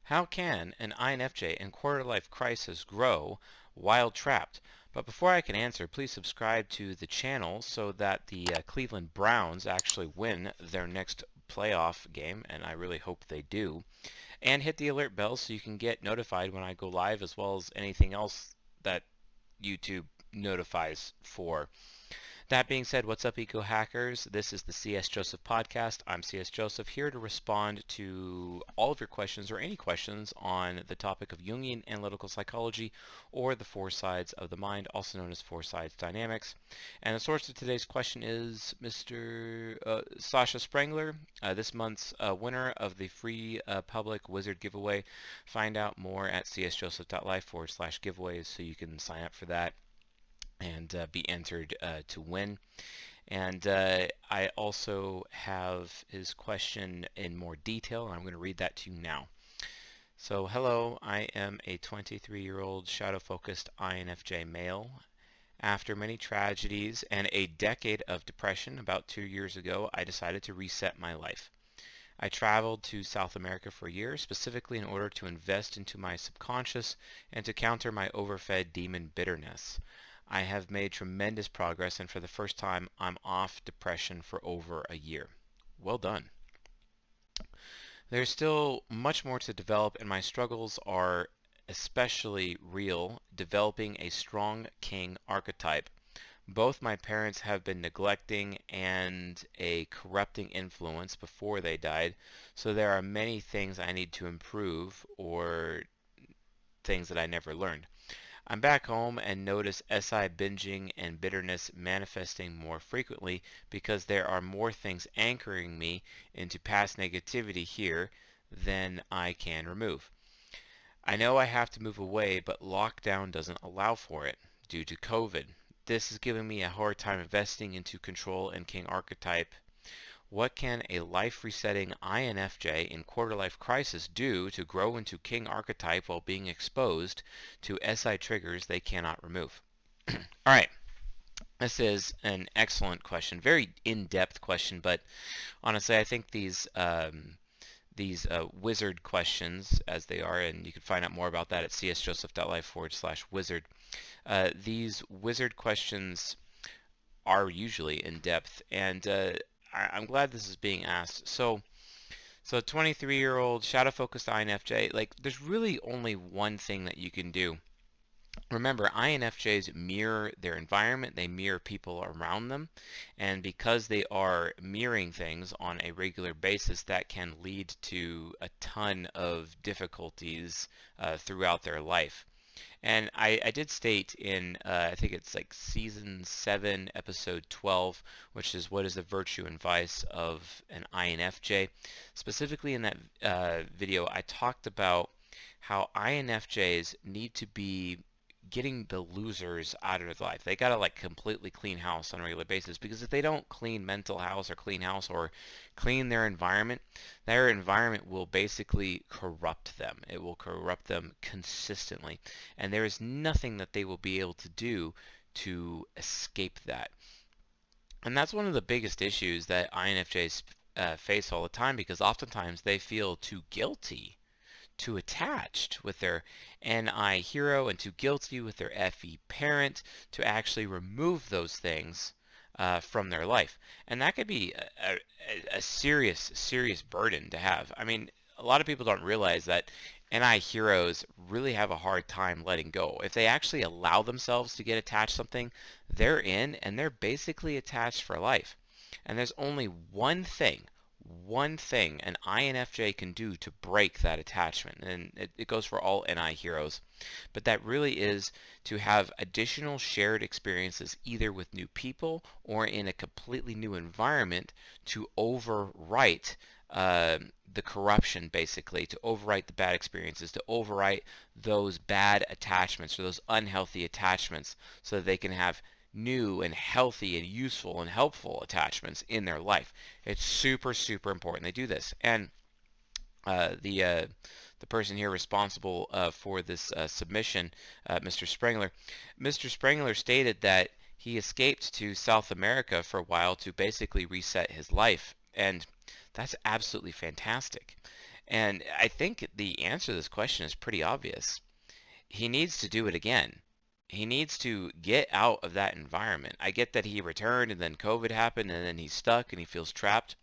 How can an INFJ in quarter-life crisis grow while trapped? But before I can answer, please subscribe to the channel so that the Cleveland Browns actually win their next playoff game, and I really hope they do. And hit the alert bell so you can get notified when I go live, as well as anything else that YouTube notifies for. That being said, what's up, Eco Hackers? This is the CS Joseph podcast. I'm CS Joseph, here to respond to all of your questions or any questions on the topic of Jungian analytical psychology or the four sides of the mind, also known as four sides dynamics. And the source of today's question is Mr. Sasha Sprengler, this month's winner of the free public wizard giveaway. Find out more at csjoseph.life/giveaways so you can sign up for that and be entered to win. And I also have his question in more detail, and I'm going to read that to you now. So, hello, I am a 23-year-old shadow-focused INFJ male. After many tragedies and a decade of depression, about 2 years ago, I decided to reset my life. I traveled to South America for a year, specifically in order to invest into my subconscious and to counter my overfed demon bitterness. I have made tremendous progress, and for the first time, I'm off depression for over a year. Well done. There's still much more to develop, and my struggles are especially real, developing a strong king archetype. Both my parents have been neglecting and a corrupting influence before they died, so there are many things I need to improve or things that I never learned. I'm back home and notice SI binging and bitterness manifesting more frequently because there are more things anchoring me into past negativity here than I can remove. I know I have to move away, but lockdown doesn't allow for it due to COVID. This is giving me a hard time investing into control and king archetype. What can a life-resetting INFJ in quarter-life crisis do to grow into king archetype while being exposed to SI triggers they cannot remove? All right, this is an excellent question, very in-depth question, but honestly, I think these wizard questions, as they are, and you can find out more about that at csjoseph.life/wizard. These wizard questions are usually in depth, and I'm glad this is being asked. So 23-year-old shadow-focused INFJ, like, there's really only one thing that you can do. Remember, INFJs mirror their environment, they mirror people around them, and because they are mirroring things on a regular basis, that can lead to a ton of difficulties throughout their life. And I did state in, I think it's like season 7, episode 12, which is what is the virtue and vice of an INFJ. Specifically in that video, I talked about how INFJs need to be getting the losers out of their life. They gotta like completely clean house on a regular basis, because if they don't clean mental house or clean their environment will basically corrupt them. It will corrupt them consistently, and there is nothing that they will be able to do to escape that. And that's one of the biggest issues that INFJs face all the time, because oftentimes they feel too guilty, too attached with their NI hero, and too guilty with their FE parent to actually remove those things from their life. And that could be a serious burden to have. I mean, a lot of people don't realize that NI heroes really have a hard time letting go. If they actually allow themselves to get attached to something, they're in, and they're basically attached for life. And there's only one thing an INFJ can do to break that attachment, and it goes for all NI heroes, but that really is to have additional shared experiences, either with new people or in a completely new environment, to overwrite the corruption, basically, to overwrite the bad experiences, to overwrite those bad attachments or those unhealthy attachments, so that they can have new and healthy and useful and helpful attachments in their life. It's super important they do this. And the person here responsible for this submission, Mr. Sprengler stated that he escaped to South America for a while to basically reset his life, and that's absolutely fantastic. And I think the answer to this question is pretty obvious. He needs to do it again. He needs to get out of that environment. I get that he returned and then COVID happened and then he's stuck and he feels trapped.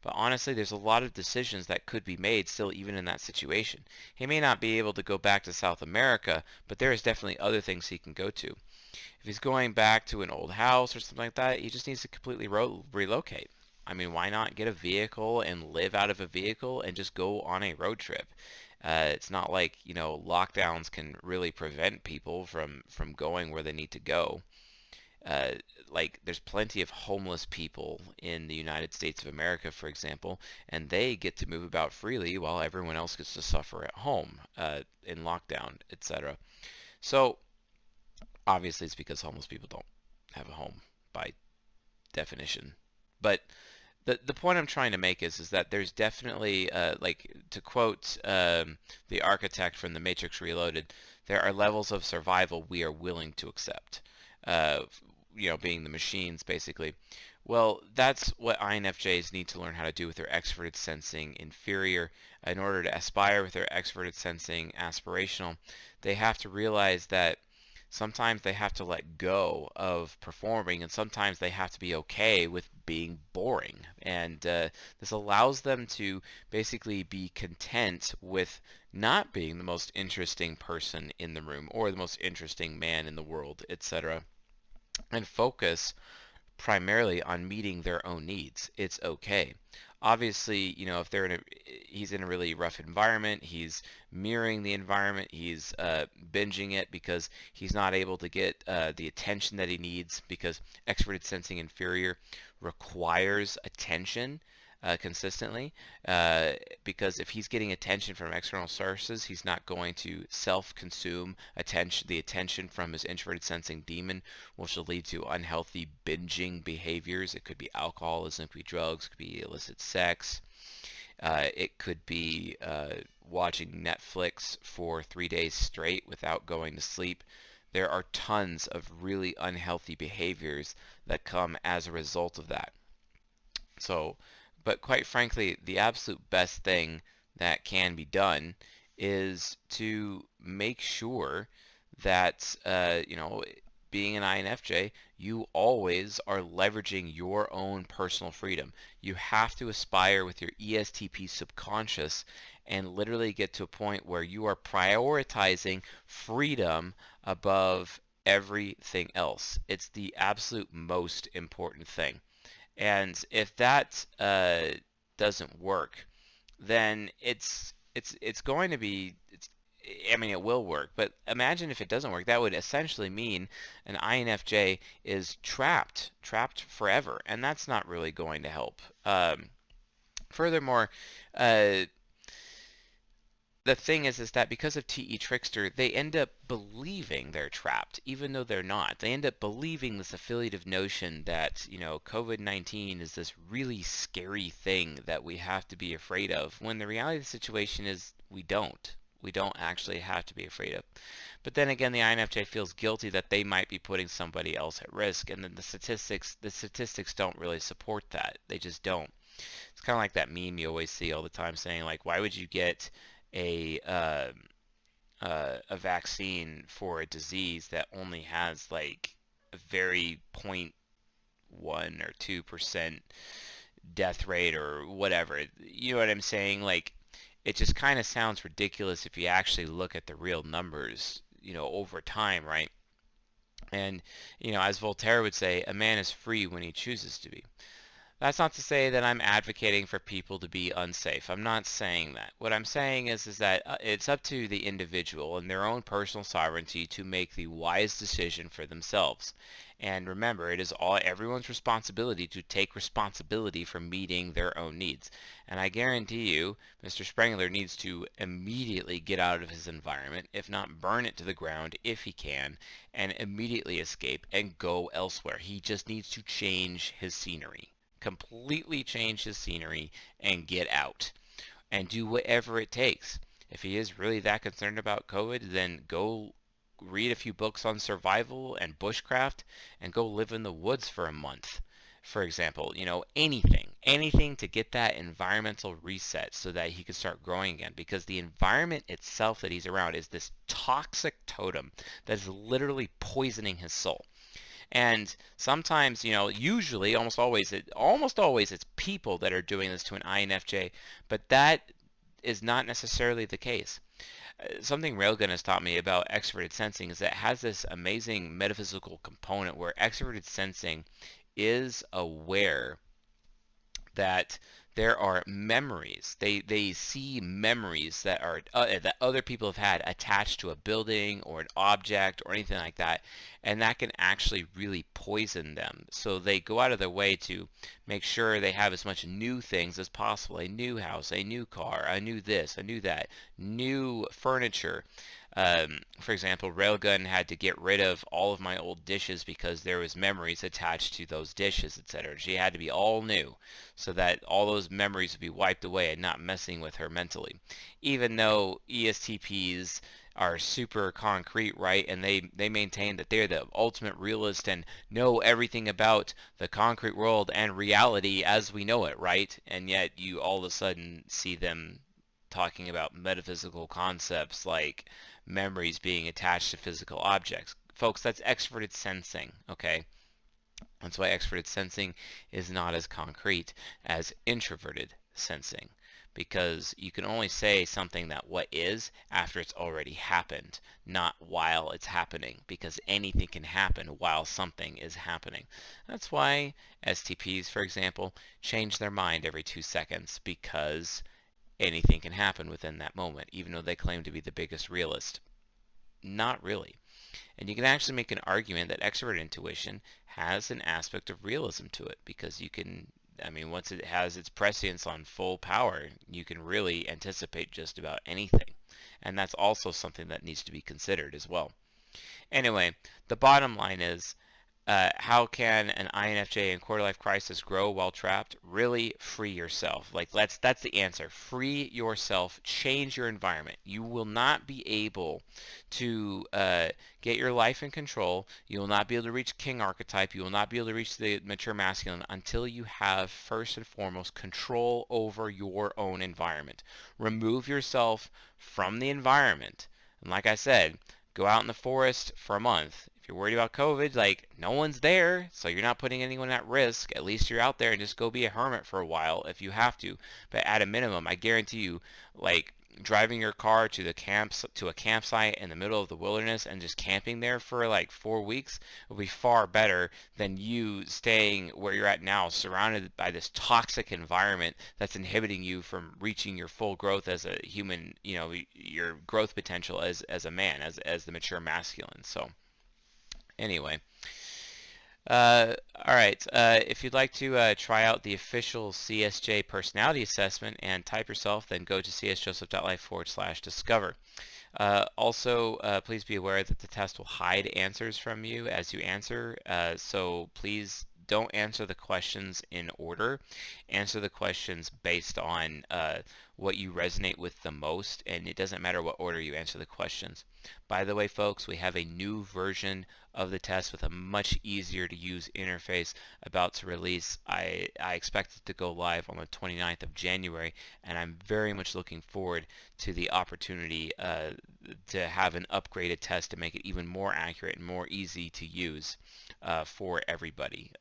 But honestly, there's a lot of decisions that could be made still even in that situation. He may not be able to go back to South America, but there is definitely other things he can go to. If he's going back to an old house or something like that, he just needs to completely relocate. I mean, why not get a vehicle and live out of a vehicle and just go on a road trip? It's not like, lockdowns can really prevent people from going where they need to go. Uh, like, there's plenty of homeless people in the United States of America, for example, and they get to move about freely while everyone else gets to suffer at home, in lockdown, etc. So, obviously, it's because homeless people don't have a home by definition. But the point I'm trying to make is that there's definitely, like, to quote the architect from The Matrix Reloaded, there are levels of survival we are willing to accept. Uh, being the machines, basically. Well, that's what INFJs need to learn how to do with their extroverted sensing inferior. In order to aspire with their extroverted sensing aspirational, they have to realize that sometimes they have to let go of performing, and sometimes they have to be okay with being boring. And this allows them to basically be content with not being the most interesting person in the room or the most interesting man in the world, etc., and focus primarily on meeting their own needs. It's okay. Obviously, if he's in a really rough environment, he's mirroring the environment, he's binging it because he's not able to get the attention that he needs, because extroverted sensing inferior requires attention consistently, uh, because if he's getting attention from external sources, he's not going to self-consume the attention from his introverted sensing demon, which will lead to unhealthy binging behaviors. It could be alcoholism, it could be drugs, it could be illicit sex. It could be watching Netflix for 3 days straight without going to sleep. There are tons of really unhealthy behaviors that come as a result of that. So, but quite frankly, the absolute best thing that can be done is to make sure that, being an INFJ, you always are leveraging your own personal freedom. You have to aspire with your ESTP subconscious and literally get to a point where you are prioritizing freedom above everything else. It's the absolute most important thing. And if that doesn't work, then it's going to be I mean, it will work, but imagine if it doesn't work. That would essentially mean an INFJ is trapped forever, and that's not really going to help. Furthermore, uh, the thing is that because of TE Trickster, they end up believing they're trapped, even though they're not. They end up believing this affiliative notion that, COVID-19 is this really scary thing that we have to be afraid of, when the reality of the situation is we don't. We don't actually have to be afraid of. But then again, the INFJ feels guilty that they might be putting somebody else at risk, and then the statistics don't really support that. They just don't. It's kind of like that meme you always see all the time saying, like, why would you get a a vaccine for a disease that only has like a very 0.1 or 2% death rate or whatever? You know what I'm saying? Like, it just kind of sounds ridiculous if you actually look at the real numbers, over time, right? And, as Voltaire would say, a man is free when he chooses to be. That's not to say that I'm advocating for people to be unsafe. I'm not saying that. What I'm saying is that it's up to the individual and their own personal sovereignty to make the wise decision for themselves. And remember, it is all everyone's responsibility to take responsibility for meeting their own needs. And I guarantee you, Mr. Sprengler needs to immediately get out of his environment, if not burn it to the ground if he can, and immediately escape and go elsewhere. He just needs to change his scenery, completely change his scenery, and get out and do whatever it takes. If he is really that concerned about COVID, then go read a few books on survival and bushcraft and go live in the woods for a month. for example, anything to get that environmental reset so that he can start growing again, because the environment itself that he's around is this toxic totem that is literally poisoning his soul. And sometimes, usually, almost always it's people that are doing this to an INFJ, but that is not necessarily the case. Something Railgun has taught me about extroverted sensing is that it has this amazing metaphysical component where extroverted sensing is aware that there are memories. They see memories that are that other people have had attached to a building or an object or anything like that, and that can actually really poison them. So they go out of their way to make sure they have as much new things as possible: a new house, a new car, a new this, a new that, new furniture. For example, Railgun had to get rid of all of my old dishes because there was memories attached to those dishes, etc. She had to be all new so that all those memories would be wiped away and not messing with her mentally. Even though ESTPs are super concrete, right? And they maintain that they're the ultimate realist and know everything about the concrete world and reality as we know it, right? And yet you all of a sudden see them talking about metaphysical concepts like memories being attached to physical objects. Folks, that's extroverted sensing, okay? That's why extroverted sensing is not as concrete as introverted sensing, because you can only say something that what is after it's already happened, not while it's happening, because anything can happen while something is happening. That's why STPs, for example, change their mind every 2 seconds, because anything can happen within that moment, even though they claim to be the biggest realist. Not really. And you can actually make an argument that extrovert intuition has an aspect of realism to it, because once it has its prescience on full power, you can really anticipate just about anything. And that's also something that needs to be considered as well. Anyway, the bottom line is, how can an INFJ in quarter life crisis grow while trapped? Really free yourself. That's the answer. Free yourself. Change your environment. You will not be able to get your life in control. You will not be able to reach king archetype. You will not be able to reach the mature masculine until you have, first and foremost, control over your own environment. Remove yourself from the environment. And like I said, go out in the forest for a month. If you're worried about COVID, no one's there, so you're not putting anyone at risk. At least you're out there, and just go be a hermit for a while if you have to. But at a minimum, I guarantee you, driving your car to a campsite in the middle of the wilderness and just camping there for 4 weeks will be far better than you staying where you're at now, surrounded by this toxic environment that's inhibiting you from reaching your full growth as a human, your growth potential as a man, as the mature masculine. So anyway, all right. If you'd like to try out the official CSJ personality assessment and type yourself, then go to csjoseph.life/discover. Also, please be aware that the test will hide answers from you as you answer. So please don't answer the questions in order. Answer the questions based on what you resonate with the most, and it doesn't matter what order you answer the questions. By the way, folks, we have a new version of the test with a much easier to use interface about to release. I expect it to go live on the 29th of January, and I'm very much looking forward to the opportunity to have an upgraded test to make it even more accurate and more easy to use for everybody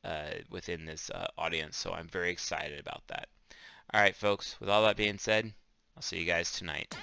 within this audience. So I'm very excited about that. All right, folks, with all that being said, I'll see you guys tonight.